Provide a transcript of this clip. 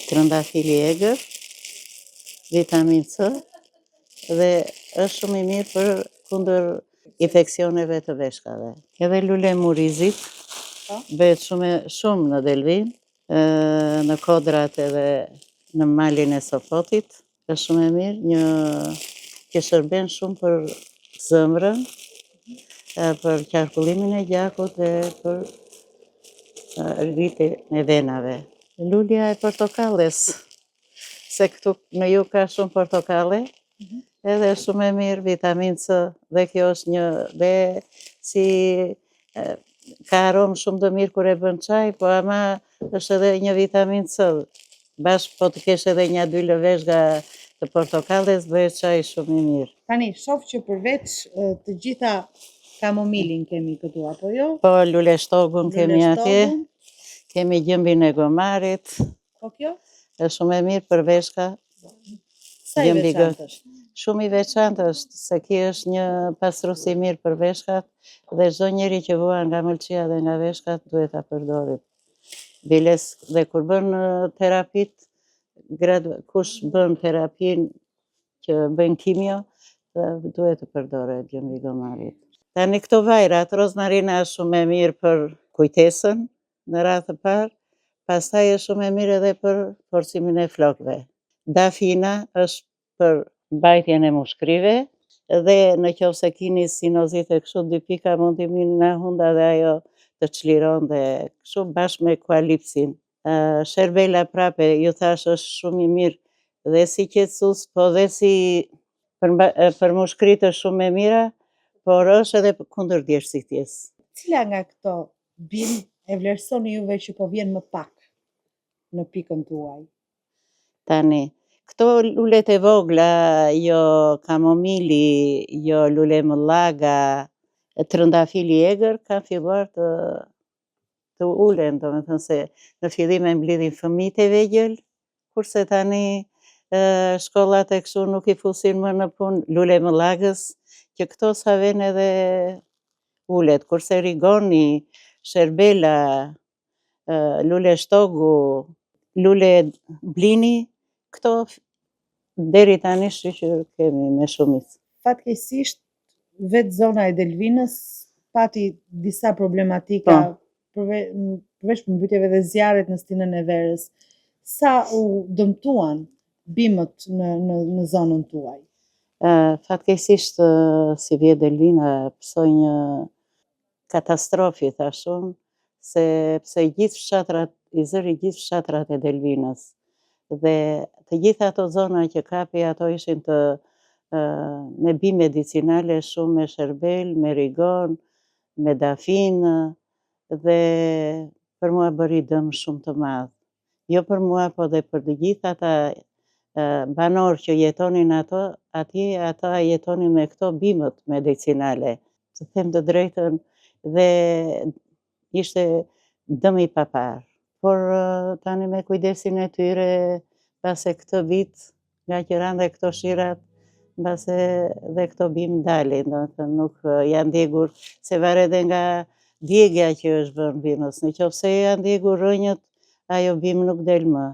trëndafili egër, vitamin C, dhe është shumë i mirë për kundër infeksioneve të veshkave. Edhe lule murizit, bëhet shumë në Delvin, në kodrat edhe në malin e Sopotit, është shumë e mirë, që shërben shumë për zëmrën, për qarkullimin e gjakut dhe për rritjen e venave. Lulja e portokalles, se këtu në jug ka shumë portokalle, edhe është shumë e mirë, vitamin C, dhe kjo është dhe si ka aromë shumë të mirë kur e bën çaj, po ama është edhe një vitamin C. Bashkë po të kesh edhe 1-2 lëveshga të portokalles, bëhet çaj shumë i mirë. Tani, shoh që përveç të gjitha kamomilin kemi këtu, apo jo? Po, lule shtogun kemi atje, kemi gjëmbin e gomarit. Po kjo? Është shumë e mirë për veshka. Sa i veçantë është? Shumë i veçantë është, se ki është një pastrues i mirë për veshkat, dhe çdo njeri që vuan nga mëlçia dhe nga veshkat duhet ta përdorit. Biles dhe kur bën terapit, kush bën terapin që bën kimio, duhet të përdoret gjëmbi i gomarit. Tani këto vajrat, rozmarina është shumë e mirë për kujtesën në radhë të parë, pastaj është shumë e mirë edhe për forcimin e flokëve. Dafina është për mbajtjen e mushkrive, dhe në qoftë se keni sinozite kështu 2 pika mund t'i mirë nga hunda dhe ajo të çliron dhe kështu bashkë me kualipsin. Sherbela prape, ju thash është shumë i mirë dhe si qetësues, po dhe si për mushkrit është shumë e mira, por është edhe kundër djersitjes. Cila nga këto bimë e vlerësoni juve që po vjen më pak në pikën tuaj? Tani, këto lulet e vogla, jo kamomili, jo lule mëllaga, trëndafili egër, kanë filluar të ulen, domethënë se në fillim e mblidhin fëmijët e vegjël, kurse tani shkollat e kështu nuk i fusin më në punë lule mëllagës, që këto sa vjen edhe ulet, kurse rigoni, sherbela, lule shtogu, lule blini, këto deri tani shiqur kemi me shumicë. Fatkeqësisht, vetë zona e Delvinës pati disa problematika përveç përmbytjeve dhe zjarret në stinën e verës. Sa u dëmtuan bimët në zonën tuaj? Fatkeqësisht, si vjet Delvina, psoi një katastrofi, thashun, sepse gjithë fshatrat, i zëri gjithë fshatrat e Delvinës. Dhe të gjitha ato zona që kapi, ato ishin me bimë medicinale shumë, me sherbel, me rigon, me dafin, dhe për mua bëri dëm shumë të madh. Jo për mua, po dhe për të gjithë ata banor që jetonin atje, ata jetonin me këto bimët medicinale. Të them të drejtën, dhe ishte dëm i papar. Por tani me kujdesin e tyre, pase këtë vit, nga që ranë dhe këto shirat, mbase dhe këto bimë dalin, domethënë nuk janë ndjegur, se varet edhe nga djegja që është bërë bimës. Në qoftë se janë ndjegur rrënjët, ajo bimë nuk del më.